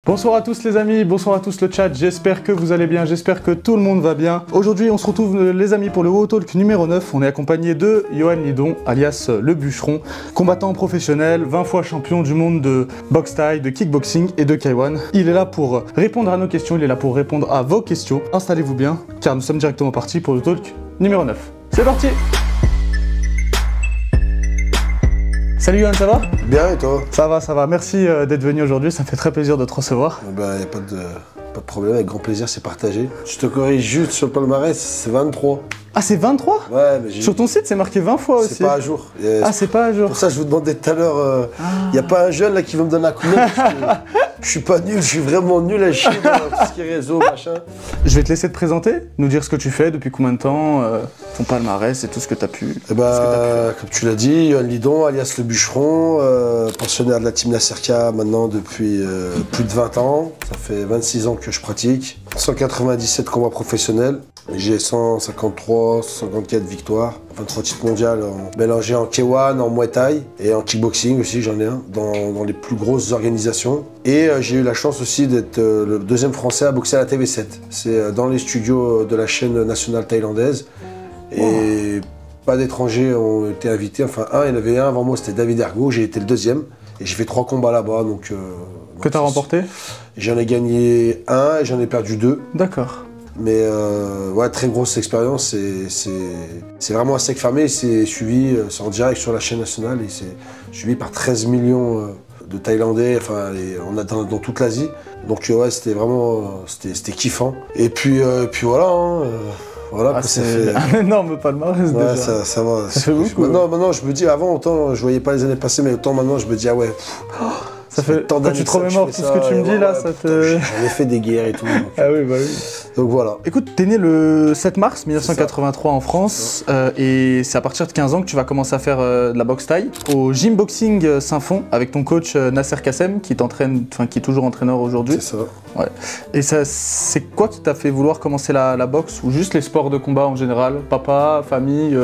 Bonsoir à tous les amis, bonsoir à tous le chat, j'espère que vous allez bien, j'espère que tout le monde va bien. Aujourd'hui on se retrouve les amis pour le WoW Talk numéro 9, on est accompagné de Johan Lidon, alias le bûcheron, combattant professionnel, 20 fois champion du monde de boxe thaï, de kickboxing et de K1. Il est là pour répondre à nos questions, il est là pour répondre à vos questions. Installez-vous bien, car nous sommes directement partis pour le Talk numéro 9. C'est parti! Salut Yohan, ça va? Bien et toi? Ça va, merci d'être venu aujourd'hui, ça me fait très plaisir de te recevoir. Ben, y a pas de problème, avec grand plaisir, c'est partagé. Je te corrige juste sur le palmarès, c'est 23. Ah c'est 23? Ouais, mais j'ai... Sur ton site c'est marqué 20 fois aussi. C'est pas à jour. Ah c'est pas à jour. Pour ça je vous demandais tout à l'heure, y a pas un jeune là qui veut me donner un coup de main parce que je suis pas nul, je suis vraiment nul à chier dans tout ce qui est réseau, machin. Je vais te laisser te présenter, nous dire ce que tu fais, depuis combien de temps, ton palmarès et tout ce que tu as pu... Eh ben, comme tu l'as dit, Johan Lidon, alias le bûcheron, pensionnaire de la team Nacerca maintenant depuis plus de 20 ans. Ça fait 26 ans que je pratique. 197 combats professionnels. J'ai 153, 154 victoires, 23 titres mondiaux mélangés en K1, en Muay Thai et en kickboxing aussi, j'en ai un, dans les plus grosses organisations. Et j'ai eu la chance aussi d'être le deuxième français à boxer à la TV7. C'est dans les studios de la chaîne nationale thaïlandaise. Et pas d'étrangers ont été invités, enfin il y en avait un avant moi, c'était David Ergo, j'ai été le deuxième. Et j'ai fait 3 combats là-bas, donc... que t'as remporté? J'en ai gagné 1 et j'en ai perdu 2. D'accord. Mais ouais, très grosse expérience, c'est vraiment un sec fermé, c'est suivi, c'est en direct sur la chaîne nationale et c'est suivi par 13 millions de Thaïlandais, enfin on a dans toute l'Asie. Donc ouais, c'était vraiment, c'était kiffant. Et puis voilà, hein, voilà, c'est un énorme palmarès ouais, déjà. Ça va. Ça fait beaucoup. Maintenant, je me dis, avant, autant je voyais pas les années passées, mais autant maintenant, je me dis, ah ouais. Ça fait tant d'années. Quand tu te remémores tout ce que tu me dis là, ça te... J'en ai fait des guerres et tout. Donc, ah oui, bah oui. Donc voilà. Écoute, t'es né le 7 mars 1983 en France et c'est à partir de 15 ans que tu vas commencer à faire de la boxe thaï au Gym Boxing Saint-Fond avec ton coach Nasser Kassem qui t'entraîne, enfin qui est toujours entraîneur aujourd'hui. C'est ça. Ouais. Et ça, c'est quoi qui t'a fait vouloir commencer la boxe ou juste les sports de combat en général? Papa, famille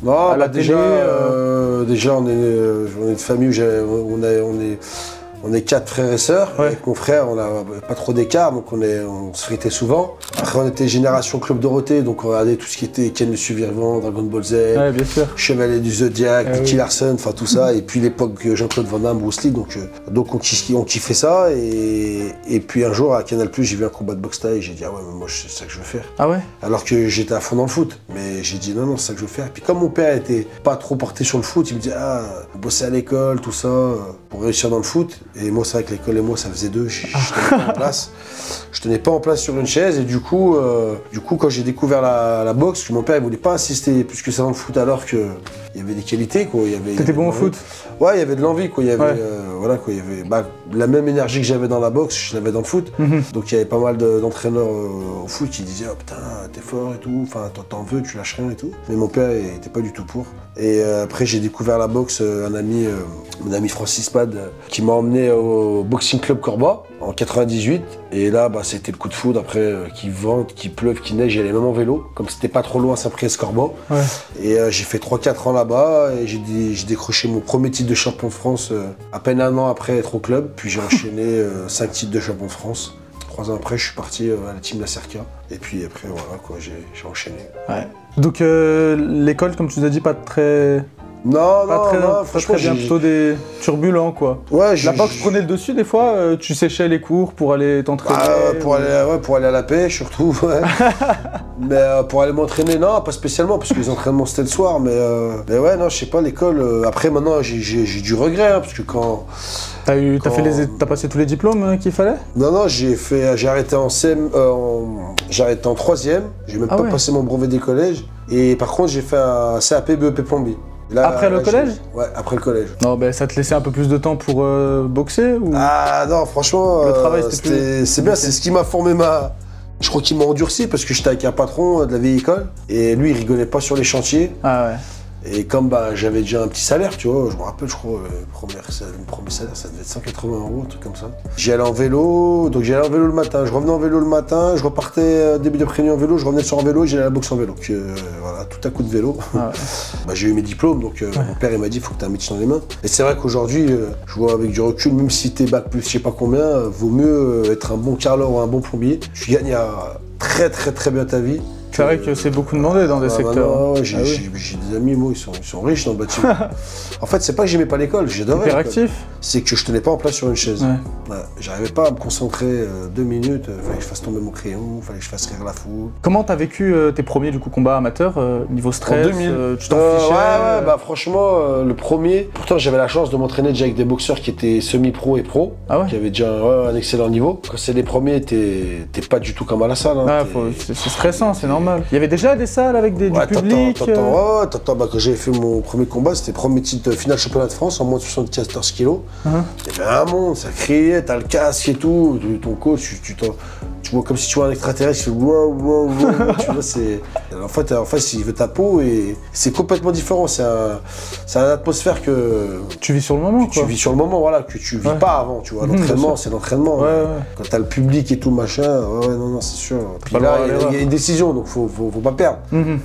non, à la déjà, télé, déjà on est de famille où on est 4 frères et sœurs. Ouais. Avec mon frère, on n'a pas trop d'écart, donc on se fritait souvent. Après, on était génération Club Dorothée, donc on regardait tout ce qui était Ken le Survivant, Dragon Ball Z, ouais, bien sûr. Chevalier du Zodiac, Nicky Larson, enfin tout ça. Et puis l'époque Jean-Claude Van Damme, Bruce Lee, donc on kiffait ça. Et puis un jour à Canal+, j'ai vu un combat de boxe thaï et j'ai dit ah ouais, mais moi c'est ça que je veux faire. Ah ouais? Alors que j'étais à fond dans le foot, mais j'ai dit non, c'est ça que je veux faire. Et puis comme mon père était pas trop porté sur le foot, il me dit ah, bosser à l'école, tout ça, pour réussir dans le foot. Et moi, c'est vrai que l'école et moi, ça faisait 2, je tenais pas en place. Je tenais pas en place sur une chaise et du coup quand j'ai découvert la boxe, mon père il voulait pas insister plus que ça dans le foot alors qu'il y avait des qualités quoi. T'étais bon au foot? Ouais, il y avait de l'envie quoi. Il y avait voilà quoi, il y avait la même énergie que j'avais dans la boxe, je l'avais dans le foot. Donc il y avait pas mal d'entraîneurs au foot qui disaient oh putain t'es fort et tout, enfin t'en veux, tu lâches rien et tout. Mais mon père il était pas du tout pour. Et après j'ai découvert la boxe, mon ami Francis Pad qui m'a emmené au Boxing Club Corba en 98 et là c'était le coup de foudre après qu'il vente, qu'il pleuve, qu'il neige, j'allais même en vélo comme c'était pas trop loin Saint-Priest-Corba. Ouais. Et j'ai fait 3-4 ans là-bas et j'ai décroché mon premier titre de champion de France à peine 1 an après être au club, puis j'ai enchaîné 5 titres de champion de France. 3 ans après je suis parti à la team Nacerca et puis après voilà quoi, j'ai enchaîné. Ouais. Donc l'école comme tu nous as dit pas très... Non, franchement, bien plutôt des turbulents quoi. Ouais, la boxe prenait le dessus des fois, tu séchais les cours pour aller t'entraîner. Pour aller à la pêche surtout, ouais. Mais pour aller m'entraîner, non, pas spécialement, parce que les entraînements c'était le soir, mais ouais, non, je sais pas, l'école, après maintenant j'ai du regret, hein, parce que quand... T'as passé tous les diplômes qu'il fallait? Non, j'ai arrêté en j'ai arrêté en 3e, j'ai même pas passé mon brevet des collèges, et par contre j'ai fait un CAP BEP Plombier. Là, après le collège? Ouais, après le collège. Non, ça te laissait un peu plus de temps pour boxer ou... Ah non, franchement, le travail c'est bien, c'est ce qui m'a formé Je crois qu'il m'a endurci parce que j'étais avec un patron de la vieille école et lui il rigolait pas sur les chantiers. Ah ouais. Et comme bah, j'avais déjà un petit salaire, tu vois, je me rappelle, je crois, le premier salaire, ça devait être 180 €, un truc comme ça. J'y allais en vélo, donc j'allais en vélo le matin, je revenais en vélo le matin, je repartais début d'après-midi en vélo, je revenais le soir en vélo, j'allais à la boxe en vélo. Donc voilà, tout à coup de vélo. Ah ouais. Bah, j'ai eu mes diplômes, donc mon père il m'a dit, il faut que tu aies un métier dans les mains. Et c'est vrai qu'aujourd'hui, je vois avec du recul, même si t'es bac plus je sais pas combien, vaut mieux être un bon carreleur ou un bon plombier. Tu gagnes très bien ta vie. C'est vrai que c'est beaucoup demandé dans des secteurs. Ouais, j'ai des amis, moi, ils sont riches dans le bâtiment. En fait, c'est pas que j'aimais pas l'école, j'adorais. Hyperactif. C'est que je tenais pas en place sur une chaise. Ouais. J'arrivais pas à me concentrer 2 minutes, fallait que je fasse tomber mon crayon, fallait que je fasse rire la foule. Comment t'as vécu tes premiers du coup combats amateurs, niveau stress? En 2000. Tu t'en fichais? Ouais, bah franchement, le premier, pourtant j'avais la chance de m'entraîner déjà avec des boxeurs qui étaient semi-pro et pro, qui avaient déjà un excellent niveau. Quand c'est les premiers, t'es pas du tout comme à la salle. Hein, c'est stressant, c'est normal. Il y avait déjà des salles avec du public. Bah, quand j'avais fait mon premier combat, c'était premier titre finale championnat de France en moins de 74 kilos. Il y avait un monde, ça criait, t'as le casque et tout, ton coach, tu vois comme si tu vois un extraterrestre, tu fais wow, tu vois, c'est... En fait, il veut ta peau et c'est complètement différent, c'est une atmosphère que... Tu vis sur le moment, quoi. Tu vis sur le moment, voilà, que tu vis pas avant, tu vois, l'entraînement, c'est l'entraînement. Quand t'as le public et tout, machin, non, c'est sûr. Puis là, il y a une décision, donc faut pas perdre.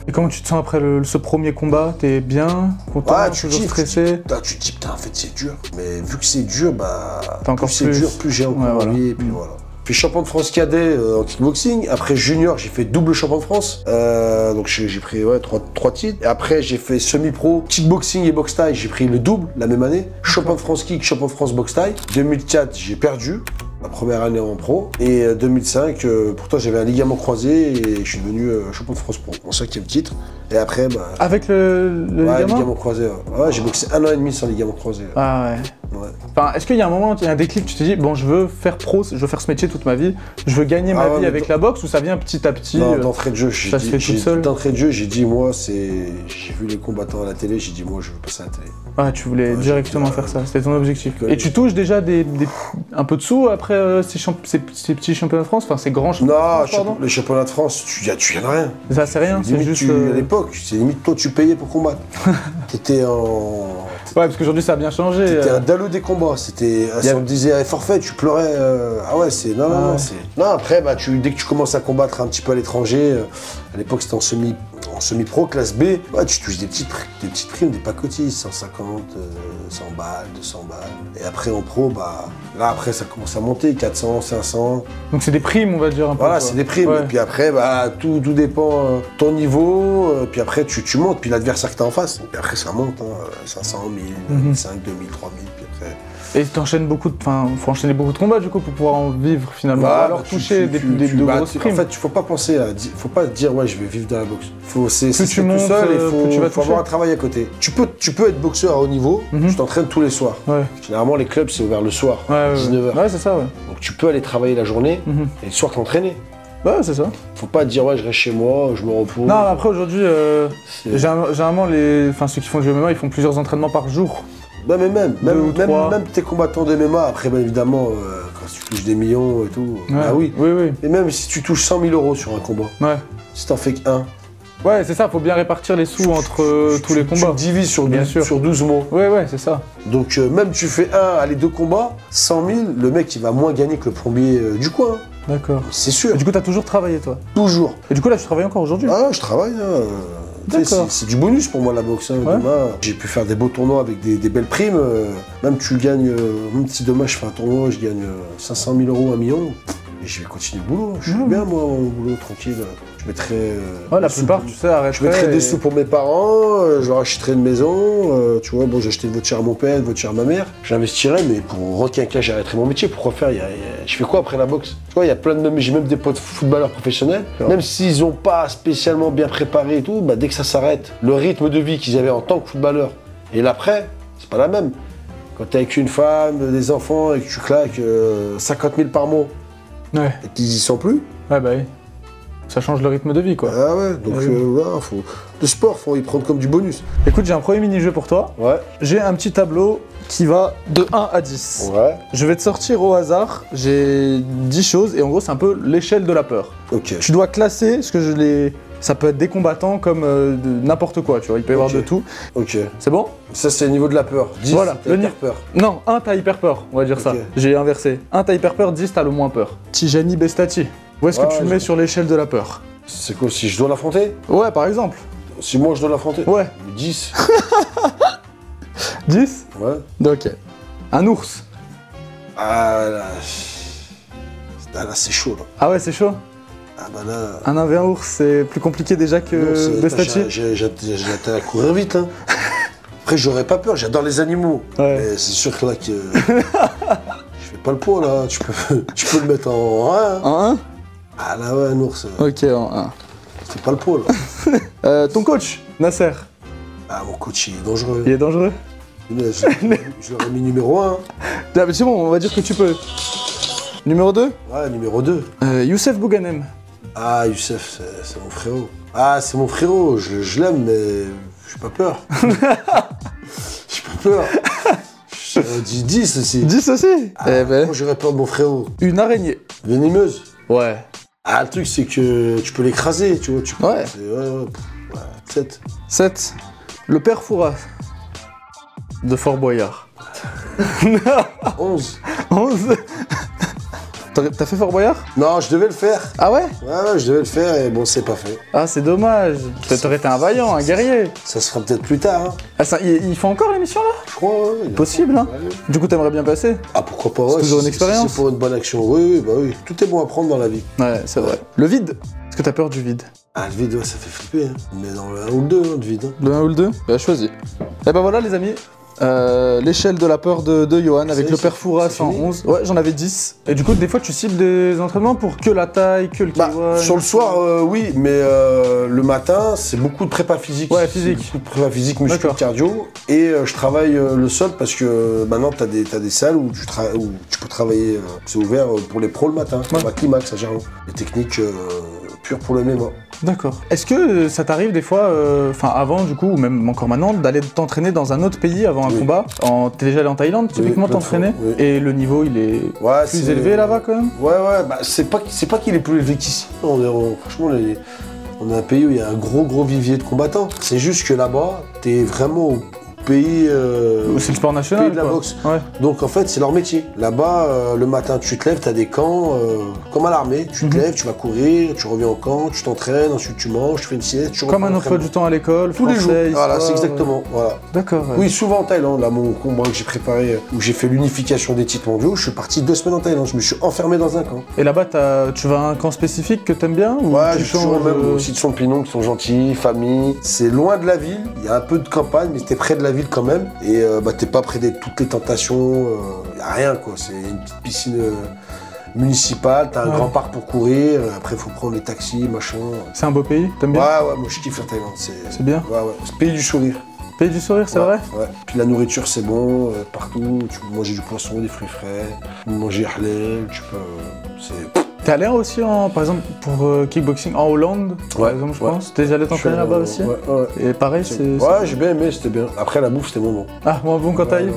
Et comment tu te sens après ce premier combat? T'es bien, content, toujours stressé? Tu te dis, putain, en fait, c'est dur. Mais vu que c'est dur, bah, plus c'est dur, plus j'ai encore envie, et puis voilà. Puis champion de France cadet en kickboxing. Après junior, j'ai fait double champion de France. Donc j'ai pris 3 titres. Et après, j'ai fait semi-pro, kickboxing et boxe taille. J'ai pris le double la même année. Champion de France kick, champion de France boxe taille. 2004, j'ai perdu. La première année en pro. Et 2005, pourtant j'avais un ligament croisé et je suis devenu champion de France pro, mon 5e titre. Et après, bah... Avec le ligament croisé. Ouais, j'ai boxé 1 an et demi sans ligament croisé. Ah ouais. Enfin, est-ce qu'il y a un moment, il y a un déclic, tu te dis, bon, je veux faire pro, je veux faire ce métier toute ma vie, je veux gagner ma vie avec la boxe, ou ça vient petit à petit? Non, d'entrée de jeu, D'entrée de jeu, j'ai dit, moi, j'ai vu les combattants à la télé, j'ai dit, moi, je veux passer à la télé. Ah, tu voulais directement faire ça, c'était ton objectif. Et tu touches déjà un peu de sous après ces petits championnats de France, enfin ces grands championnats de France? Non, les championnats de France, tu gagnes rien. Ça, c'est rien, c'est juste... À l'époque, c'est limite toi, tu payais pour combattre. T'étais en... Ouais, parce qu'aujourd'hui, ça a bien changé. C'était un dallo des combats. C'était... Si on te disait forfait, tu pleurais. Ah ouais, c'est... Non, non, après, bah, dès que tu commences à combattre un petit peu à l'étranger, à l'époque, c'était en semi-pro, classe B, ouais, tu touches des petites primes, des pacotis, 150, 100 balles, 200 balles. Et après, en pro, bah... Là, après, ça commence à monter, 400, 500. Donc c'est des primes, on va dire un peu. Voilà, c'est des primes. Ouais. Et puis après, bah, tout dépend ton niveau. Puis après, tu montes. Puis l'adversaire que tu as en face. Et puis après, ça monte. 500, 1000, 5, 2000, 3000. Puis après... Et t'enchaînes beaucoup faut enchaîner beaucoup de combats du coup pour pouvoir en vivre finalement. Bah, alors toucher des grosses primes. En fait, faut pas penser faut pas dire ouais, je vais vivre de la boxe. C'est tu montes, tout seul et tu vas faut avoir un travail à côté. Tu peux être boxeur à haut niveau, tu t'entraînes tous les soirs. Ouais. Généralement, les clubs, c'est ouvert le soir, 19h. Ouais, c'est ça, ouais. Donc tu peux aller travailler la journée et le soir t'entraîner. Ouais, c'est ça. Faut pas dire ouais, je reste chez moi, je me repose. Non, après aujourd'hui, généralement, ceux qui font du MMA, ils font plusieurs entraînements par jour. Ouais, mais même tes combattants de MMA, après, bien évidemment, quand tu touches des millions et tout, bah oui. Et même si tu touches 100 000 € sur un combat, si t'en fais qu'un. Ouais, c'est ça, faut bien répartir les sous entre tous les combats. Tu divises sur 12 mois. Ouais, c'est ça. Donc, même tu fais 2 combats, 100 000, le mec, il va moins gagner que le premier du coin. D'accord. C'est sûr. Et du coup, t'as toujours travaillé, toi? Toujours. Et du coup, là, tu travailles encore aujourd'hui? Ah, je travaille. C'est du bonus pour moi la boxe. Demain, j'ai pu faire des beaux tournois avec des belles primes. Même tu gagnes, même si demain je fais un tournoi, je gagne 500 000 €, 1 million. Et je vais continuer le boulot. Je suis bien moi, mon boulot tranquille. Je mettrais. La plupart, tu sais, arrêterais. Je mettrais des sous pour mes parents. Je leur achèterais une maison. Tu vois, bon, j'ai acheté une voiture à mon père, une voiture à ma mère. J'investirais, mais pour requinquer, j'arrêterais mon métier. Pourquoi faire je fais quoi après la boxe? Tu vois, il y a plein de j'ai même des potes footballeurs professionnels. Même s'ils n'ont pas spécialement bien préparé et tout, bah, dès que ça s'arrête, le rythme de vie qu'ils avaient en tant que footballeur et l'après, c'est pas la même. Quand t'es avec une femme, des enfants et que tu claques 50 000 par mois. Et qu'ils y sont plus. Ouais, bah oui. Ça change le rythme de vie, quoi. Ah ouais, donc voilà, le sport, faut y prendre comme du bonus. Écoute, j'ai un premier mini-jeu pour toi. Ouais. J'ai un petit tableau qui va de 1 à 10. Ouais. Je vais te sortir au hasard, j'ai 10 choses, et en gros, c'est un peu l'échelle de la peur. Ok. Tu dois classer, parce que ça peut être des combattants comme de n'importe quoi, tu vois, il peut y avoir de tout. Ok. C'est bon? Ça, c'est le niveau de la peur. 10, voilà, t'as hyper peur. Non, 1, t'as hyper peur, on va dire ça. J'ai inversé. 1, t'as hyper peur, 10, t'as le moins peur. Tijani Bestati, où est-ce que tu le mets sur l'échelle de la peur? C'est quoi, si je dois l'affronter? Ouais, par exemple. Si moi, je dois l'affronter? Ouais. 10. 10? Ouais. Ok. Un ours. Ah là, c'est chaud, là. Ah ouais, c'est chaud? Ah bah là... Un 1v1 ours, c'est plus compliqué déjà que Bestati? J'ai à courir vite, hein. Après, j'aurais pas peur, j'adore les animaux. Ouais. Mais c'est sûr que là, je fais pas le poids, là. Tu peux le mettre en 1. En 1? Ah là, ouais, un ours. Ok, en 1. C'est pas le poids, là. Ton coach, Nasser. Ah, mon coach, il est dangereux. Il est dangereux? Je l'aurais mis numéro 1. Ah, mais c'est bon, on va dire que tu peux. Numéro 2? Ouais, numéro 2. Youssef Bouganem. Ah, Youssef, c'est mon frérot. Ah, c'est mon frérot, je l'aime, mais j'ai pas peur. J'ai pas peur. Je dis 10 aussi. 10 aussi? Ah, eh ben. Moi, j'aurais peur de mon frérot. Une araignée. Venimeuse? Ouais. Ah, le truc, c'est que tu peux l'écraser, tu vois. Ouais. 7. 7. Le père Fouras. De Fort Boyard. 11. 11. T'as fait Fort Boyard? Non, je devais le faire. Ah ouais? Ouais, je devais le faire et bon, c'est pas fait. Ah, c'est dommage. T'aurais été un vaillant, un guerrier. Ça se fera peut-être plus tard, hein. Ah, ça, ils font encore l'émission là? Je crois, ouais. Possible, hein. Ouais. Du coup, t'aimerais bien passer? Ah, pourquoi pas, ouais. C'est toujours une expérience. Si c'est pour une bonne action, oui, bah oui. Tout est bon à prendre dans la vie. Ouais, c'est vrai. Le vide. Est-ce que t'as peur du vide? Ah, le vide, ouais, ça fait flipper, hein. Mais dans le 1 ou le 2, hein, de vide. Hein. Le 1 ou le 2? Bah, choisis. Et ben voilà, les amis. L'échelle de la peur de Johan avec le père Fouras en 11. Ouais, j'en avais 10. Et du coup, des fois, tu cibles des entraînements pour que la taille, que le K1. Sur le soir, oui, mais le matin, c'est beaucoup de prépa physique. Ouais, physique. Beaucoup de prépa physique, muscu, cardio. Et je travaille le sol parce que maintenant, t'as des salles où tu peux travailler. C'est ouvert pour les pros le matin. Ouais. À Climax, à Gerland. Les techniques pures pour le MMA. D'accord. Est-ce que ça t'arrive des fois, enfin avant du coup, ou même encore maintenant, d'aller t'entraîner dans un autre pays avant un combat? T'es déjà allé en Thaïlande, typiquement, t'entraîner? Et le niveau, il est plus élevé là-bas quand même? Ouais, bah c'est pas qu'il est plus élevé qu'ici. Franchement, on a un pays où il y a un gros vivier de combattants. C'est juste que là-bas, t'es vraiment au pays... c'est le sport national, pays de la boxe. Ouais. Donc en fait, c'est leur métier. Là-bas, le matin, tu te lèves, t'as des camps, comme à l'armée. Tu te lèves, tu vas courir, tu reviens au camp, tu t'entraînes, ensuite tu manges, tu fais une sieste, tu comme un emploi du temps à l'école, tous les jours. Voilà, c'est exactement. Voilà. D'accord. Oui, souvent en Thaïlande. Là, mon combat que j'ai préparé, où j'ai fait l'unification des titres mondiaux, je suis parti 2 semaines en Thaïlande. Je me suis enfermé dans un camp. Et là-bas, tu vas à un camp spécifique que t'aimes bien ou ouais, je toujours même aussi de son Pinon qui sont gentils, famille. C'est loin de la ville, il y a un peu de campagne, mais t'es près de la ville quand même. Et t'es pas près de toutes les tentations, y a rien quoi. C'est une petite piscine municipale, t'as un grand parc pour courir, après faut prendre les taxis, machin. C'est un beau pays, t'aimes bien? Ouais, moi je kiffe la Thaïlande. C'est bien? Ouais, c'est le pays du sourire. Pays du sourire, c'est vrai? Ouais. Puis la nourriture c'est bon, partout, tu peux manger du poisson, des fruits frais, tu peux manger halal, tu peux... T'es allé aussi, par exemple, pour kickboxing en Hollande, par exemple, je pense. T'es déjà allé t'entraîner là-bas aussi? Ouais. Et pareil, c'est... Ouais, j'ai bien aimé, c'était bien. Après, la bouffe, c'était moins bon. Ah, moins bon quand t'arrives?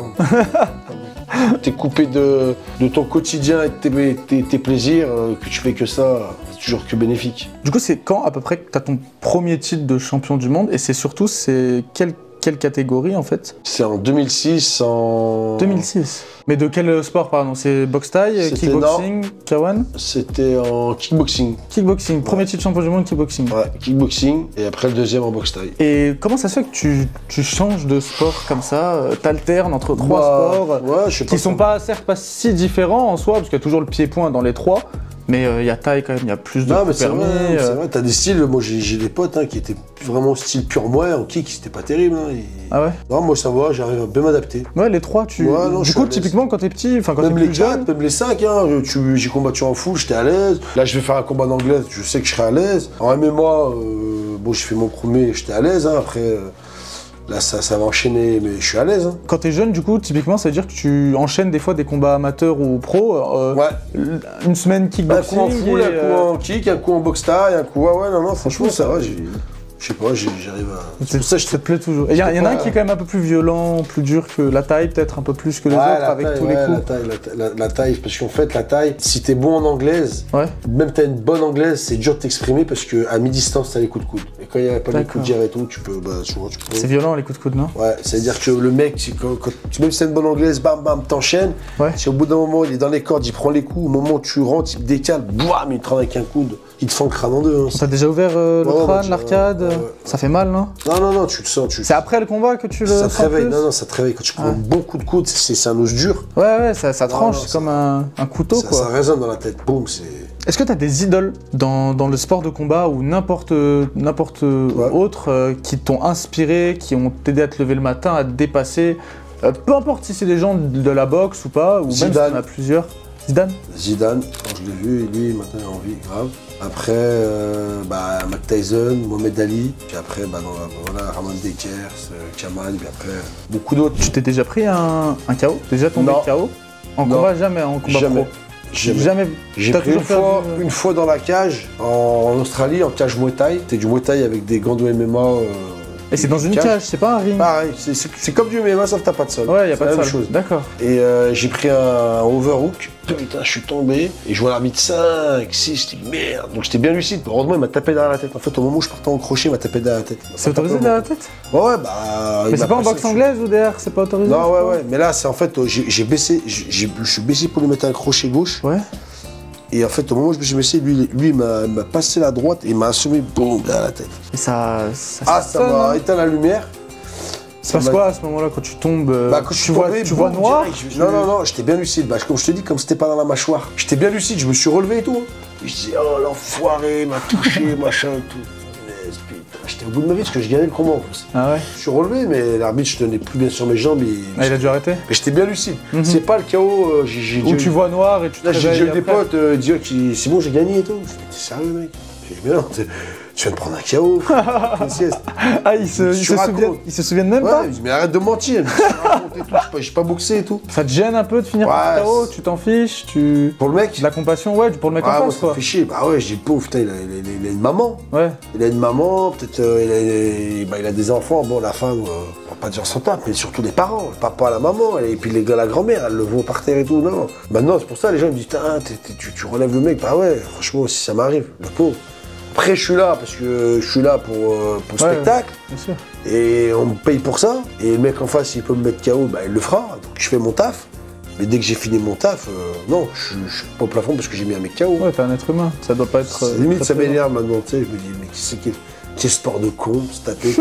T'es coupé de ton quotidien et de tes plaisirs, que tu fais que ça, c'est toujours que bénéfique. Du coup, c'est quand, à peu près, que t'as ton premier titre de champion du monde? Et c'est surtout, quelle catégorie, en fait? C'est en 2006, 2006. Mais de quel sport, pardon? C'est boxe thaï, kickboxing, K1? C'était en kickboxing. Kickboxing, premier titre champion du monde kickboxing. Ouais, kickboxing, et après le deuxième en boxe thaï. Et comment ça se fait que tu changes de sport comme ça? T'alternes entre trois sports qui sont certes pas si différents en soi, parce qu'il y a toujours le pied-point dans les trois. Mais il y a taille quand même, il y a plus de permis. C'est vrai, t'as des styles, moi j'ai des potes qui étaient vraiment style pur moi, en kick, c'était pas terrible. Ah ouais? Non, moi ça va, j'arrive à bien m'adapter. Ouais, les trois, du coup, typiquement, quand t'es petit, enfin quand t'es plus jeune... Même les 5, j'ai combattu en full, j'étais à l'aise. Là, je vais faire un combat d'anglaise, je sais que je serai à l'aise. En MMA, bon, j'ai fait mon premier, j'étais à l'aise, après... Là, ça va enchaîner, mais je suis à l'aise. Hein. Quand t'es jeune, du coup, typiquement, ça veut dire que tu enchaînes des fois des combats amateurs ou pro. Ouais. Une semaine kickboxing. Un coup en full, un coup en kick, un coup en boxe taille, un coup. Ouais, non, franchement, ça va. Je sais pas, j'arrive à. C'est pour ça que je te plais toujours. Il y en a un qui est quand même un peu plus violent, plus dur que la taille, peut-être un peu plus que les autres, avec tous les coups. La taille, parce qu'en fait, la taille, si t'es bon en anglaise, même t'as une bonne anglaise, c'est dur de t'exprimer parce qu'à mi-distance, t'as les coups de coude. Et quand il n'y a pas les coups de gire et tout, tu peux. Souvent, tu peux. C'est violent les coups de coude, non? Ouais, c'est-à-dire que le mec, même si t'as une bonne anglaise, bam, bam, t'enchaînes. Si au bout d'un moment, il est dans les cordes, il prend les coups, au moment où tu rentres, il décale, boum, il te rend avec un coude. Il te fend le crâne en deux. Hein. T'as déjà ouvert le crâne, l'arcade? Ça fait mal, non? Non, tu le sens. C'est après le combat que tu le sens? Ça te réveille, non, ça te réveille. Quand tu prends beaucoup de coups, c'est un os dur. Ouais, ça tranche, c'est comme un couteau, quoi. Ça résonne dans la tête, boum, c'est... Est-ce que t'as des idoles dans le sport de combat ou n'importe autre qui t'ont inspiré, qui ont t'aidé à te lever le matin, à te dépasser? Peu importe si c'est des gens de la boxe ou pas, ou Zidane. même si t'en as plusieurs. Zidane, quand je l'ai vu, lui, maintenant il a envie, grave. Après, Mike Tyson, Mohamed Ali, puis après, Ramon Dekers, Kamal, puis après, beaucoup d'autres. Tu t'es déjà pris un KO? T'es déjà tombé KO? En combat, jamais, en combat pro? Jamais. J'ai pris une fois dans la cage, en Australie, en cage Muay Thai. C'était du Muay Thai avec des gants de MMA. Et c'est dans une cage, c'est pas un ring? Pareil, c'est comme du MMA, sauf que t'as pas de sol. Ouais, y a pas de sol. Chose. D'accord. Et j'ai pris un overhook. Putain, je suis tombé. Et je vois l'arbitre 5, 6, je dis merde. Donc j'étais bien lucide. Heureusement, il m'a tapé derrière la tête. En fait, au moment où je partais en crochet, il m'a tapé derrière la tête. C'est autorisé derrière la tête? Ouais, Mais c'est pas en boxe anglaise ou derrière, c'est pas autorisé? Non, ouais. Mais là, c'est en fait, j'ai baissé. Je suis baissé pour lui mettre un crochet gauche. Ouais. Et en fait, au moment où je me suis baissé, lui il m'a passé la droite et il m'a assommé, boum, derrière la tête. Et ça m'a éteint la lumière. Ça passe quoi à ce moment-là quand tu tombes? Quand tu vois noir? Non, j'étais bien lucide. Comme je te dis, comme c'était pas dans la mâchoire. J'étais bien lucide, je me suis relevé et tout. Et je disais, oh l'enfoiré, il m'a touché, machin et tout. J'étais au bout de ma vie parce que je gagnais le combat en plus. Ah ouais? Je suis relevé, mais l'arbitre, je tenais plus bien sur mes jambes. Il a dû arrêter? Mais j'étais bien lucide. C'est pas le chaos. Où tu vois noir et tu te réveilles. J'ai eu des potes qui c'est bon, j'ai gagné et tout. Je fais, t'es sérieux, mec? J'ai dit, mais non, tu viens de prendre un KO. Ah, ils se souviennent même pas? Mais arrête de mentir. J'ai pas boxé et tout. Ça te gêne un peu de finir par KO? Tu t'en fiches? Pour le mec? De la compassion, ouais, pour le mec en face, quoi. Ça fait chier. Bah ouais, j'ai le pauvre, putain, il a une maman. Ouais. Il a une maman, peut-être il a des enfants. Bon, la femme, on va pas dire son tape, mais surtout les parents. Le papa, la maman, et puis les gars, la grand-mère, elle le voit par terre et tout. Non. Maintenant, c'est pour ça, les gens me disent, tu relèves le mec. Bah ouais, franchement, si ça m'arrive, le pauvre. Après, je suis là parce que je suis là pour le spectacle. Bien sûr. Et on me paye pour ça. Et le mec en face, il peut me mettre KO, il le fera. Donc je fais mon taf. Mais dès que j'ai fini mon taf, non, je suis pas au plafond parce que j'ai mis un mec KO. Ouais, t'es un être humain. Ça doit pas être. Limite, ça m'énerve maintenant. Tu sais, je me dis, mais quel sport de con, se taper.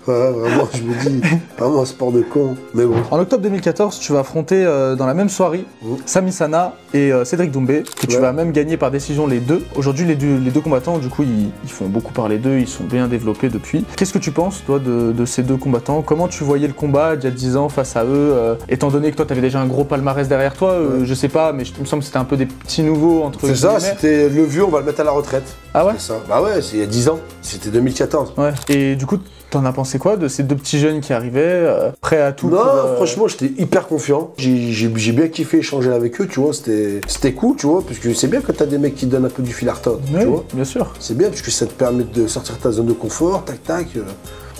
Ouais, vraiment, je me dis, vraiment un sport de con, mais bon. En octobre 2014, tu vas affronter dans la même soirée Sami Sana et Cédric Doumbé, que tu vas même gagner par décision les deux. Aujourd'hui, les deux combattants, du coup, ils font beaucoup parler d'eux, ils sont bien développés depuis. Qu'est-ce que tu penses, toi, de ces deux combattants? Comment tu voyais le combat il y a 10 ans face à eux, étant donné que toi, tu avais déjà un gros palmarès derrière toi, je sais pas, mais il me semble que c'était un peu des petits nouveaux entre eux. C'est ça, c'était le vieux, on va le mettre à la retraite. Ah ouais? C'est ça. Bah ouais, c'est il y a 10 ans, c'était 2014. Ouais. Et du coup, t'en as pensé quoi de ces deux petits jeunes qui arrivaient, prêts à tout? Non, franchement, j'étais hyper confiant. J'ai bien kiffé échanger avec eux, tu vois. C'était cool, tu vois, parce que c'est bien quand t'as des mecs qui donnent un peu du fil à retordre, tu vois. Bien sûr. C'est bien, parce que ça te permet de sortir de ta zone de confort, tac, tac.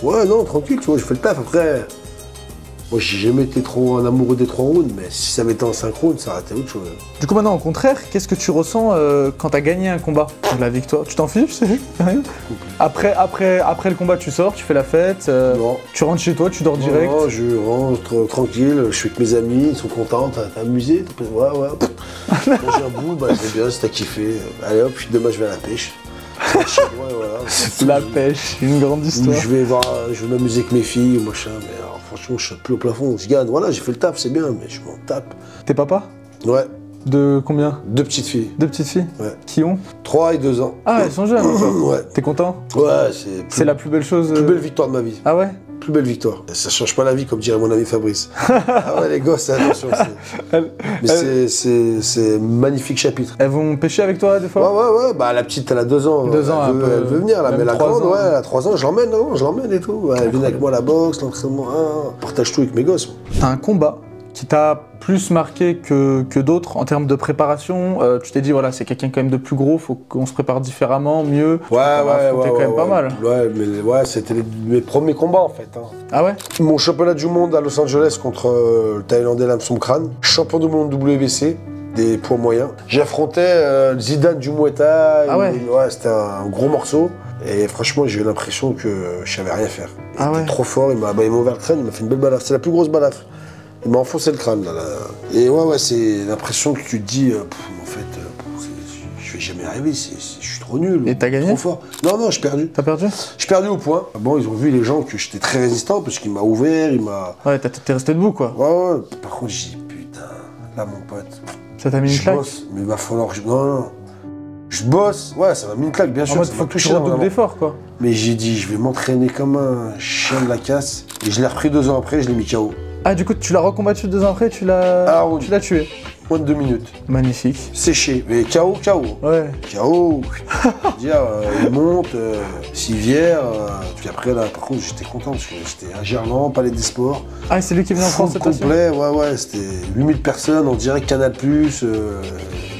Ouais, non, tranquille, tu vois, je fais le taf. Après, moi, j'ai jamais été trop un amoureux des 3 rounds, mais si ça avait été en synchrone, ça aurait été autre chose. Du coup, maintenant, au contraire, qu'est-ce que tu ressens quand t'as gagné un combat? La victoire, tu t'en fiches? Après le combat, tu sors, tu fais la fête, tu rentres chez toi, tu dors direct? Non, je rentre tranquille, je suis avec mes amis, ils sont contents, t'as amusé? Ouais. Manger un bout, c'est bien, si t'as kiffé. Allez hop, puis demain, je vais à la pêche. Chez moi, voilà. La pêche, une grande histoire. Je vais m'amuser avec mes filles, machin, mais alors, franchement, je suis plus au plafond. Je gagne, voilà, j'ai fait le taf, c'est bien, mais je m'en tape. T'es papa? Ouais. De combien? 2 petites filles. 2 petites filles? Ouais. Qui ont? 3 et 2 ans. Ah, elles sont jeunes encore. Ouais. T'es content? Ouais, c'est la plus belle chose. Plus belle victoire de ma vie. Ah ouais? plus belles victoires. Ça change pas la vie, comme dirait mon ami Fabrice. Ah ouais, les gosses, attention. Mais c'est magnifique chapitre. Elles vont pêcher avec toi des fois? Ouais. Bah la petite, elle a 2 ans. 2 ans, elle veut venir, là. Mais la grande, ans. ouais, à 3 ans, je l'emmène et tout. Ouais, elle vient avec moi à la boxe, l'entraînement. On partage tout avec mes gosses. T'as un combat qui t'a plus marqué que d'autres en termes de préparation. Tu t'es dit, voilà, c'est quelqu'un quand même de plus gros, faut qu'on se prépare différemment, mieux. Ouais, quand même pas mal. Ouais, c'était mes premiers combats en fait. Ah ouais? Mon championnat du monde à Los Angeles contre le Thaïlandais Lam Songkran, champion du monde WBC, des poids moyens. J'affrontais Zidane du Muay Thai. Ah ouais? Ouais, c'était un gros morceau. Et franchement, j'ai eu l'impression que je savais rien faire. Il était trop fort, il m'a ouvert le crâne, il m'a fait une belle balafre. C'est la plus grosse balafre. Il m'a enfoncé le crâne là. Et ouais, c'est l'impression que tu te dis, en fait, je vais jamais arriver, je suis trop nul. Et t'as gagné? Trop fort. Non, j'ai perdu. T'as perdu? J'ai perdu au point. Bon, ils ont vu les gens que j'étais très résistant parce qu'il m'a ouvert, il m'a... Ouais, t'es resté debout quoi. Ouais. Par contre, j'ai dit, putain, là mon pote. Ça t'a mis une claque? Je bosse, mais il va falloir que je... Non. Je bosse, ouais, ça m'a mis une claque, bien sûr. En mode, faut que tu redoubles d'efforts quoi. Mais j'ai dit, je vais m'entraîner comme un chien de la casse. Et je l'ai repris 2 ans après, je l'ai mis KO. Ah, du coup, tu l'as recombattu 2 ans après, tu l'as tué. Moins de 2 minutes. Magnifique. Séché, mais KO. Ouais. KO. Dire, il monte, civière. Puis après, là, par contre, j'étais content parce que c'était à Gerland, Palais des Sports. Ah, c'est lui qui est venu en France cette fois-ci? Complet, ouais, c'était 8000 personnes, en direct Canal+,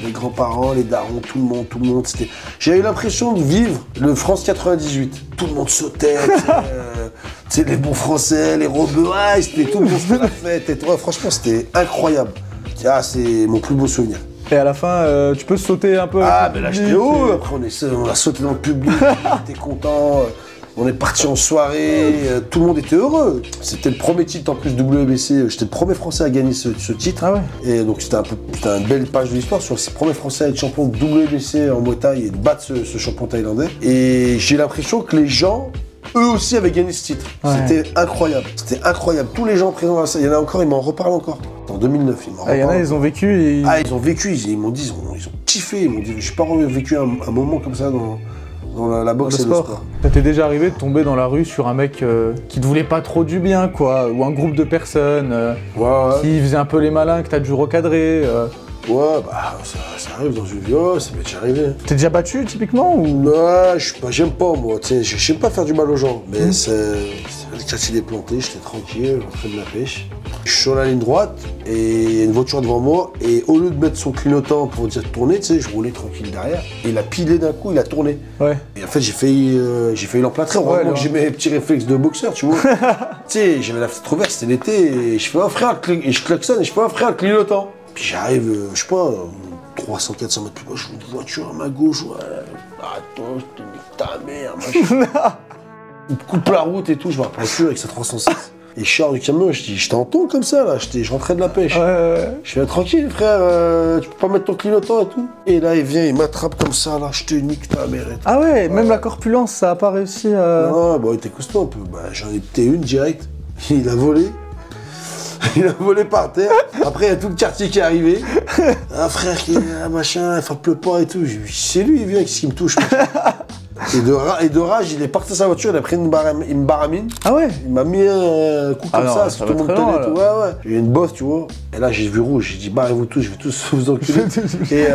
les grands-parents, les darons, tout le monde. J'avais eu l'impression de vivre le France 98. Tout le monde sautait, tu sais, les bons Français, les rebeux, c'était tout le monde, c'était la fête. Et toi, franchement, c'était incroyable. Ah, c'est mon plus beau souvenir. Et à la fin, tu peux sauter un peu? Ah, mais là, j'étais haut. Après, on a sauté dans le public, on était content. On est parti en soirée, tout le monde était heureux. C'était le premier titre en plus WBC. J'étais le premier Français à gagner ce titre. Ah ouais. Et donc c'était une belle page de l'histoire sur ce premier Français à être champion de WBC en Muay Thai et de battre ce champion thaïlandais. Et j'ai l'impression que les gens, eux aussi, avaient gagné ce titre. Ouais. C'était incroyable. Tous les gens présents dans la salle, il y en a encore, ils m'en reparlent encore. En 2009, ils m'en reparlent. Il y en a, ils ont vécu. Ils ont vécu, ils m'ont dit, ils ont kiffé. Ils m'ont dit, j'ai pas vécu un moment comme ça dans la boxe et le sport. Ça t'est déjà arrivé de tomber dans la rue sur un mec qui te voulait pas trop du bien, quoi, ou un groupe de personnes qui faisait un peu les malins, que t'as dû recadrer Ouais, bah ça arrive dans une vie, ça m'est déjà arrivé. T'es déjà battu typiquement ou... Ouais, j'aime pas moi, tu sais, j'aime pas faire du mal aux gens, mais c'est le quartier des plantés, j'étais tranquille, en train de la pêche. Je suis sur la ligne droite et il y a une voiture devant moi et au lieu de mettre son clignotant pour dire tourner, tu sais, je roulais tranquille derrière et il a pilé d'un coup, il a tourné. Ouais. Et en fait j'ai failli l'emplâtrer, heureusement que j'ai mes petits réflexes de boxeur, tu vois. Tu sais, j'avais la fenêtre ouverte, c'était l'été et je fais un frère, et je klaxonne et je fais un frère clignotant. Puis j'arrive, je sais pas, 300-400 mètres plus bas, je vois une voiture à ma gauche, attends, je te nique ta mère, machin. Il coupe la route et tout, je me rappelle plus avec sa 306. Et je sors du camion, je dis, je t'entends comme ça là, je rentrais de la pêche. Ouais. Je fais tranquille frère, tu peux pas mettre ton clignotant et tout. Et là il vient, il m'attrape comme ça là, je te nique ta mère et tout. Ah ouais, même la corpulence, ça a pas réussi à... Non, bah il était costaud un peu, bah j'en ai pété une direct, il a volé. Il a volé par terre. Après, il y a tout le quartier qui est arrivé. Un frère qui est machin, il frappe le pas et tout. C'est lui, il vient, qu'est-ce qu'il me touche. Et de rage, il est parti de sa voiture, il a pris une baramine. Ah ouais? Il m'a mis un coup comme ça, parce que tout le monde tenait et tout. Ouais. J'ai eu une bosse, tu vois. Et là, j'ai vu rouge. J'ai dit, barrez-vous tous, je vais tous vous enculer. Et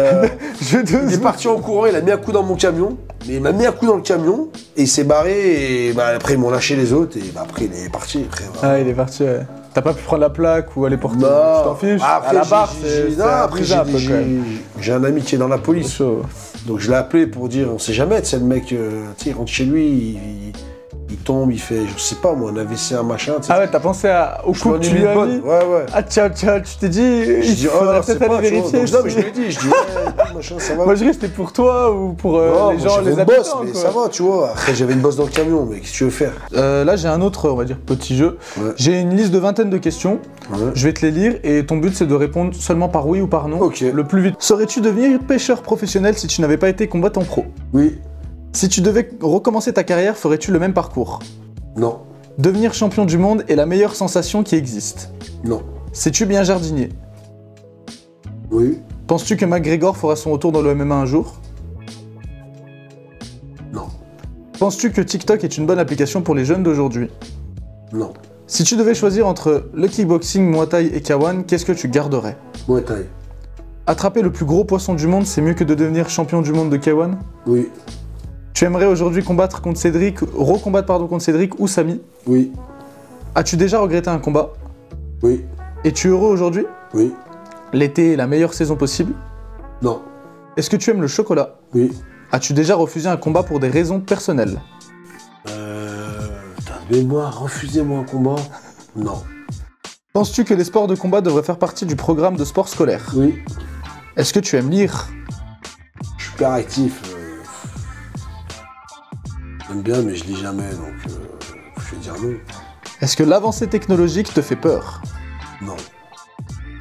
il est parti en courant, il a mis un coup dans mon camion. Mais il m'a mis un coup dans le camion et il s'est barré. Et après, ils m'ont lâché les autres. Et après, il est parti. Après, ah, il est parti, ouais. T'as pas pu prendre la plaque ou aller porter? Tu t'en fiches? Après, j'ai un ami qui est dans la police. Donc je l'ai appelé pour dire, on sait jamais, tu sais, le mec, tu sais, il rentre chez lui, il tombe, il fait, je sais pas moi, un AVC, un machin. Ah ouais, t'as pensé au coup que tu lui as mis? Ouais. Ah tiens, tu t'es dit, il faudrait peut-être aller vérifier. Non, mais je lui ai dit, machin, ça va. Moi je restais pour toi ou pour les gens, les habitants. Bosse, mais ça va, tu vois. Après, j'avais une bosse dans le camion, mais qu'est-ce que tu veux faire? Là, j'ai un autre, on va dire, petit jeu. Ouais. J'ai une liste de 20aine de questions. Ouais. Je vais te les lire et ton but, c'est de répondre seulement par oui ou par non. Ok. Le plus vite. Saurais-tu devenir pêcheur professionnel si tu n'avais pas été combattant pro? Oui. Si tu devais recommencer ta carrière, ferais-tu le même parcours? Non. Devenir champion du monde est la meilleure sensation qui existe? Non. Sais-tu bien jardinier? Oui. Penses-tu que McGregor fera son retour dans le MMA un jour? Non. Penses-tu que TikTok est une bonne application pour les jeunes d'aujourd'hui? Non. Si tu devais choisir entre le kickboxing, Muay Thai et K1, qu'est-ce que tu garderais? Muay Thai. Attraper le plus gros poisson du monde, c'est mieux que de devenir champion du monde de K1? Oui. Tu aimerais aujourd'hui combattre contre Cédric, recombattre contre Cédric ou Samy? Oui. As-tu déjà regretté un combat? Oui. Es-tu heureux aujourd'hui? Oui. L'été est la meilleure saison possible? Non. Est-ce que tu aimes le chocolat? Oui. As-tu déjà refusé un combat pour des raisons personnelles? Mais moi, refusez-moi un combat? Non. Penses-tu que les sports de combat devraient faire partie du programme de sport scolaire? Oui. Est-ce que tu aimes lire? Je suis hyper actif. J'aime bien, mais je lis jamais, donc je vais dire non. Est-ce que l'avancée technologique te fait peur? Non.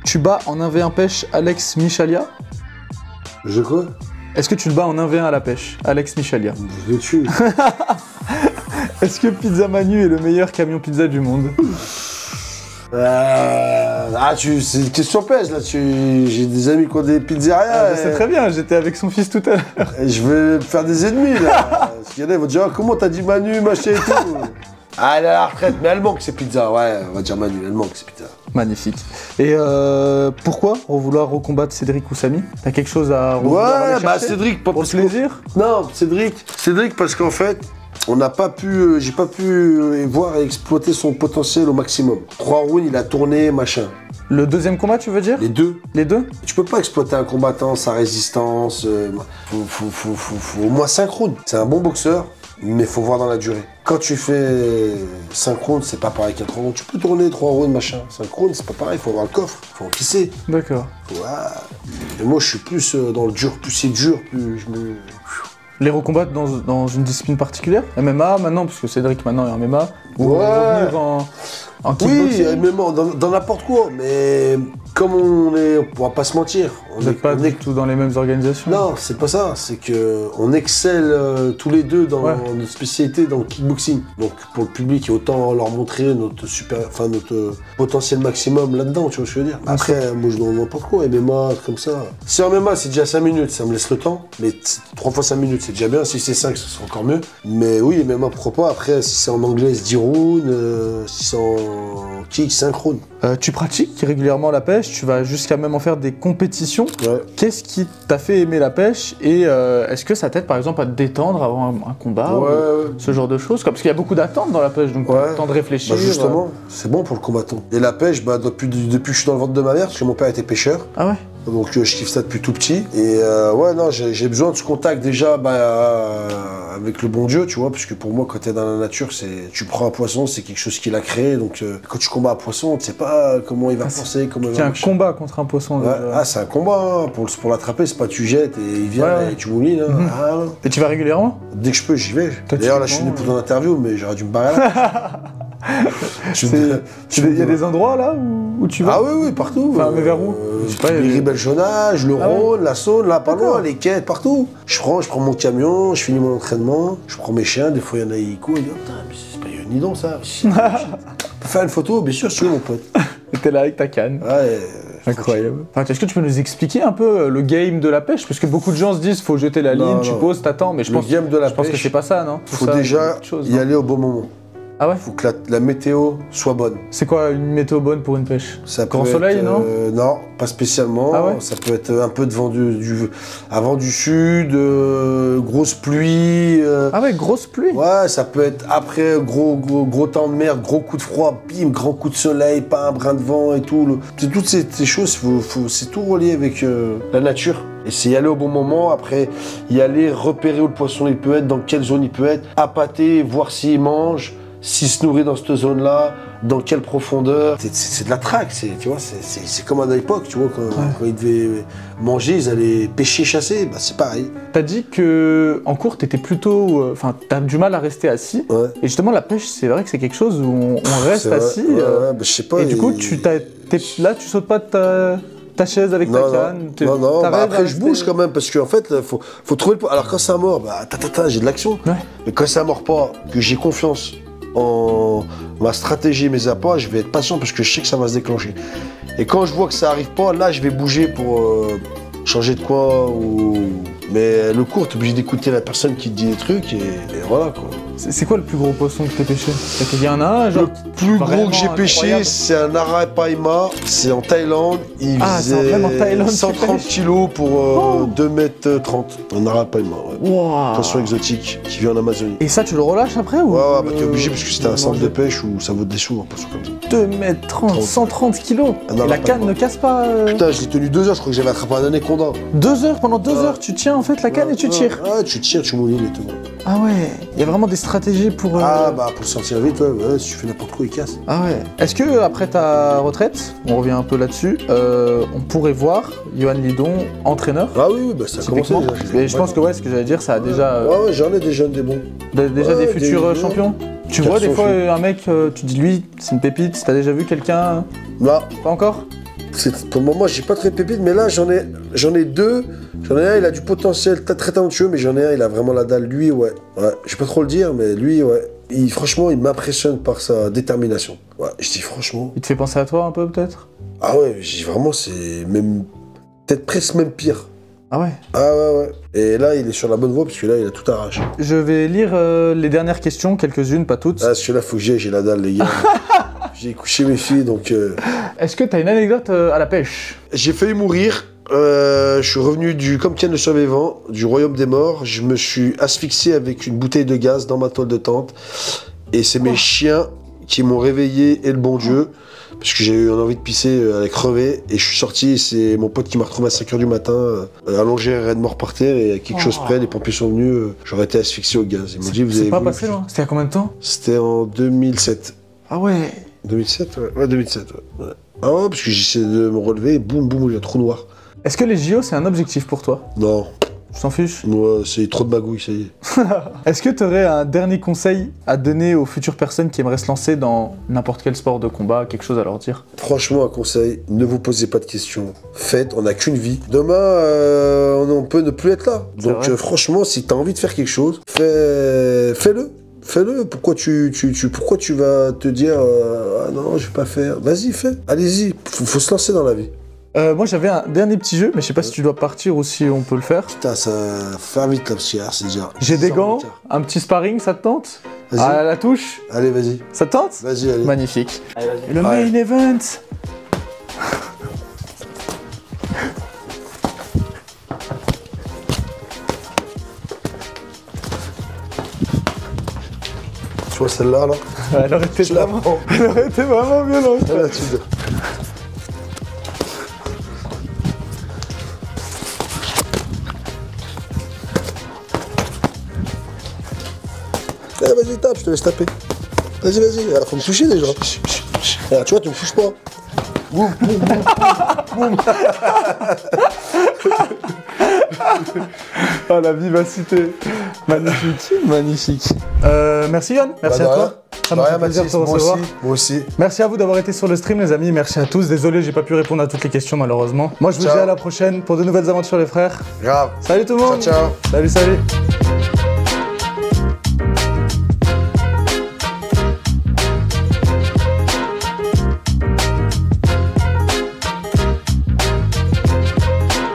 Tu bats en 1v1 pêche Alex Michalia? Je quoi? Est-ce que tu le bats en 1v1 à la pêche, Alex Michalia? Je le tue. Est-ce que Pizza Manu est le meilleur camion pizza du monde? C'est une question pèse là. J'ai des amis qui ont des pizzerias. C'est très bien, j'étais avec son fils tout à l'heure. Et je vais me faire des ennemis là. Parce qu'il y en a, ils vont dire comment t'as dit Manu, machin et tout. Ah, elle est à la retraite, mais elle manque ses pizzas. Ouais, on va dire Manu, elle manque ses pizzas. Magnifique. Et pourquoi vouloir recombattre Cédric ou Samy? T'as quelque chose à Ouais, bah Cédric, pas pour le plaisir? Non, Cédric parce qu'en fait, j'ai pas pu voir et exploiter son potentiel au maximum. 3 rounds, il a tourné, machin. Le deuxième combat, tu veux dire? Les deux. Les deux? Tu peux pas exploiter un combattant, sa résistance. Faut au moins 5 rounds. C'est un bon boxeur, mais faut voir dans la durée. Quand tu fais 5 rounds, c'est pas pareil qu'un 3 rounds. Tu peux tourner 3 rounds, machin. 5 rounds, c'est pas pareil, faut avoir le coffre, faut encaisser. D'accord. Et moi, je suis plus dans le dur. Plus c'est dur, plus je me... Les recombattre dans une discipline particulière? MMA maintenant, parce que Cédric maintenant est en MMA. Ou Ouais. revenir en kickboxing? Oui, MMA, dans n'importe quoi, mais comme on va pas se mentir. Vous n'êtes pas du tout dans les mêmes organisations? Non, c'est pas ça, c'est que on excelle tous les deux dans notre spécialité, dans le kickboxing. Donc pour le public, autant leur montrer notre potentiel maximum là-dedans, tu vois ce que je veux dire. Après, moi je donne n'importe quoi, MMA, comme ça. Si en MMA c'est déjà 5 minutes, ça me laisse le temps, mais 3 fois 5 minutes c'est déjà bien, si c'est 5 ce sera encore mieux. Mais oui, MMA pourquoi pas, après si c'est en anglais c'est 10 rounds, si c'est en kick 5 rounds. Tu pratiques régulièrement la pêche, tu vas jusqu'à même en faire des compétitions. Ouais. Qu'est-ce qui t'a fait aimer la pêche et est-ce que ça t'aide par exemple à te détendre avant un combat ou ce genre de choses? Parce qu'il y a beaucoup d'attentes dans la pêche, donc le temps de réfléchir. Bah justement, c'est bon pour le combattant. Et la pêche, depuis que je suis dans le ventre de ma mère, parce que mon père était pêcheur. Ah ouais? Donc je kiffe ça depuis tout petit. Et j'ai besoin de ce contact déjà avec le bon Dieu, tu vois, parce que pour moi, quand t'es dans la nature, tu prends un poisson, c'est quelque chose qu'il a créé. Donc quand tu combats un poisson, tu sais pas comment il va penser, comment il va marcher. C'est un combat contre un poisson. Ouais. Ah, c'est un combat, hein. Pour l'attraper, c'est pas tu jettes et il vient et tu moulis là. Et tu vas régulièrement? Dès que je peux, j'y vais. D'ailleurs là, je suis venu pour ton interview, mais j'aurais dû me barrer là. Il y a des endroits là où tu vas? Ah oui, partout. Enfin, mais vers où? Les Ribelchonnage, le Rhône, la Saône, là, pas loin, les quêtes, partout. Je prends mon camion, je finis mon entraînement, je prends mes chiens, des fois il y en a, ils courent, ils disent, putain, mais c'est pas un nidon ça. Faire une photo, bien sûr, si tu veux, mon pote. Et t'es là avec ta canne. Ouais. Incroyable. Enfin, est-ce que tu peux nous expliquer un peu le game de la pêche? Parce que beaucoup de gens se disent faut jeter la ligne, tu poses, t'attends, mais je pense que c'est pas ça, non? Faut déjà y aller au bon moment. Ah ouais? Faut que la météo soit bonne. C'est quoi une météo bonne pour une pêche? Grand soleil, non? Non, pas spécialement. Ah ouais? Ça peut être un peu de vent avant du sud, grosse pluie. Ah ouais, grosse pluie? Ouais, ça peut être après gros temps de merde, gros coup de froid, bim, grand coup de soleil, pas un brin de vent et tout. Toutes ces choses, c'est tout relié avec la nature. Et c'est y aller au bon moment, après y aller repérer où le poisson il peut être, dans quelle zone il peut être, appâter, voir s'il mange, s'il se nourrit dans cette zone-là, dans quelle profondeur. C'est de la traque, tu vois, c'est comme à l'époque, tu vois, quand ils devaient manger, ils allaient pêcher, chasser, bah c'est pareil. T'as dit que en cours t'étais plutôt, enfin t'as du mal à rester assis. Ouais. Et justement la pêche, c'est vrai que c'est quelque chose où on reste assis. Bah, je sais pas. Et du coup, là, tu sautes pas de ta chaise avec ta canne. Non, après je bouge quand même parce qu'en fait, faut trouver le. Alors quand ça mord, j'ai de l'action. Ouais. Mais quand ça mord pas, que j'ai confiance en ma stratégie, mes apports, je vais être patient parce que je sais que ça va se déclencher. Et quand je vois que ça arrive pas, là je vais bouger pour changer de quoi ou Mais le cours, t'es obligé d'écouter la personne qui te dit des trucs et voilà quoi. C'est quoi le plus gros poisson que t'as pêché? Il y en a un, genre. Le plus gros que j'ai pêché, c'est un arapaima. C'est en Thaïlande. Il faisait même en Thaïlande, 130 kilos pour 2,30 m. Un arapaima, ouais. Wow. Poisson exotique qui vit en Amazonie. Et ça, tu le relâches après ou? Ouais, bah t'es obligé parce que c'était un centre de pêche où ça vaut des sous, un poisson comme ça. 2,30 m, 130 kilos. Et la canne ne casse pas. Putain, je l'ai tenu 2 heures, je crois que j'avais attrapé un anaconda. 2 heures, pendant 2 heures, tu tiens en fait la canne et tu tires. Ouais, tu tires, tu mouilles et tout. Ah ouais, il y a vraiment des stratégies pour. Ah bah pour sortir vite, ouais, si tu fais n'importe quoi, il casse. Ah ouais. Est-ce que après ta retraite, on revient un peu là-dessus, on pourrait voir Yohan Lidon entraîneur? Ah oui, bah ça a commencé déjà. Mais je pense que ouais, ce que j'allais dire, ça a déjà. Ouais, j'en ai des jeunes, des bons. Déjà des futurs champions? Tu vois des fois un mec, tu dis lui, c'est une pépite, t'as déjà vu quelqu'un? Là. Pas encore? Pour le moment, j'ai pas très pépite, mais là, j'en ai deux. J'en ai un, il a du potentiel très talentueux, mais j'en ai un, il a vraiment la dalle. Lui, ouais. Je vais pas trop le dire, mais lui, ouais. Franchement, il m'impressionne par sa détermination. Ouais, je dis franchement. Il te fait penser à toi un peu, peut-être? Ah ouais, je dis vraiment, c'est même. Peut-être presque même pire. Ah ouais? Ah ouais. Et là, il est sur la bonne voie, parce que là, il a tout arraché. Je vais lire les dernières questions, quelques-unes, pas toutes. Ah, celui-là, faut que j'ai la dalle, les gars. J'ai couché mes filles, donc. Est-ce que t'as une anecdote à la pêche? J'ai failli mourir. Je suis revenu comme Ken le survivant, du royaume des morts. Je me suis asphyxié avec une bouteille de gaz dans ma toile de tente. Et c'est mes chiens qui m'ont réveillé et le bon Dieu. Parce que j'ai eu envie de pisser, elle est crevée. Et je suis sorti, et c'est mon pote qui m'a retrouvé à 5 h du matin, allongé, raide mort par terre. Et à quelque chose près, les pompiers sont venus, j'aurais été asphyxié au gaz. Ils m'ont dit, vous avez. C'est pas passé loin? C'était il y a combien de temps? C'était en 2007. Ah ouais. 2007, ouais. 2007, ouais. Ah ouais, parce que j'essaie de me relever et boum, il y a un trou noir. Est-ce que les JO, c'est un objectif pour toi? Non. Tu t'en fiches? Moi, c'est trop de magouilles, ça y est. Est-ce que tu aurais un dernier conseil à donner aux futures personnes qui aimeraient se lancer dans n'importe quel sport de combat, quelque chose à leur dire? Franchement, un conseil, ne vous posez pas de questions. Faites, on n'a qu'une vie. Demain, on peut ne plus être là. Donc franchement, si tu as envie de faire quelque chose, fais-le. Fais-le. Pourquoi tu vas te dire ah non, je vais pas faire. Vas-y, fais. Allez-y. Faut se lancer dans la vie. Moi j'avais un dernier petit jeu, mais je sais pas si tu dois partir ou si on peut le faire. Putain, ça fait vite là, c'est déjà. J'ai des gants, un petit sparring, ça te tente? À la touche? Allez, vas-y. Ça te tente? Vas-y, allez. Magnifique. Allez, vas-y. Le main event. Tu vois celle-là, là? Elle aurait été vraiment violente. Là, tu veux. Allez, vas-y, tape, je te laisse taper. Vas-y. Alors, faut me toucher déjà. Alors, tu vois, tu me touches pas. Boum. Oh, la vivacité. Magnifique. Merci Yann, merci à toi. Ça m'a fait plaisir de te recevoir. Moi aussi. Merci à vous d'avoir été sur le stream les amis, merci à tous. Désolé, j'ai pas pu répondre à toutes les questions malheureusement. Moi je vous dis à la prochaine pour de nouvelles aventures les frères. Grave. Salut tout le monde. Ciao. Salut.